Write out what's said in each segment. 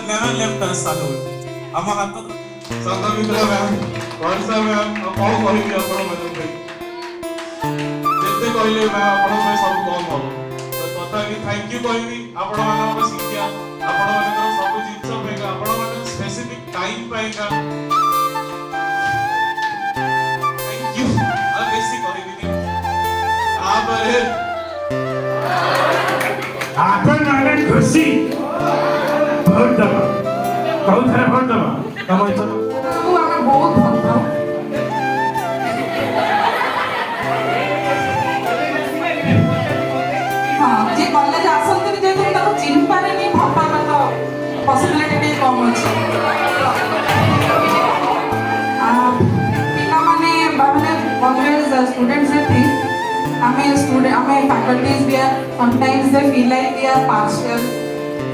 never left us alone. ଆମ ହାତ Sanghamitra ma'am, ବର୍ଷା ମ୍ୟାମ୍, ଆଉ କ'ଣ କହିବି ଆପଣମାନଙ୍କ ପାଇଁ? ଯେତେ କହିଲେ ମ୍ୟାମ୍ ଆପଣଙ୍କ ପାଇଁ ସବୁ କମ୍ ହବ। ତ ତଥାପି ଥ୍ୟାଙ୍କ ୟୁ କହିବି ଆପଣମାନଙ୍କ ଶିକ୍ଷା, ଆପଣମାନଙ୍କର ସବୁ ଜିନିଷ ପାଇଁକା, ଆପଣମାନଙ୍କ ସ୍ପେସିଫିକ୍ ଟାଇମ୍ ପାଇଁକା। Thank you. ଆଉ ବେଶୀ କହିବିନି। ତାପରେ ଆପଣ ମାନେ ଖୁସି ଭୋଟ ଦେବ, କୋଉଥିରେ ଭୋଟ ଦେବ ତମ ଇଚ୍ଛା। ଆମେ ବହୁତ ଭଲ ପାଉ। ହଁ, ଯିଏ କଲେଜ ଆସନ୍ତିନି ଯେହେତୁ ତାକୁ ଚିହ୍ନି ପାରେନି, ଭଲ ପାଇବା ତ ପସିବିଲିଟି ଟିକେ କମ୍ ଅଛି। ପିଲାମାନେ always students they think ଆମେ faculties we are sometimes they feel like we are partial,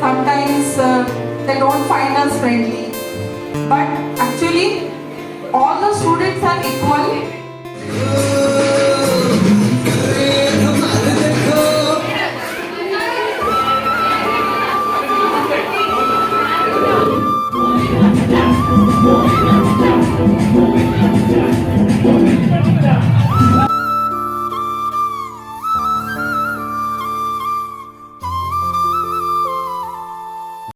sometimes they don't find us friendly, but actually all the students are equal.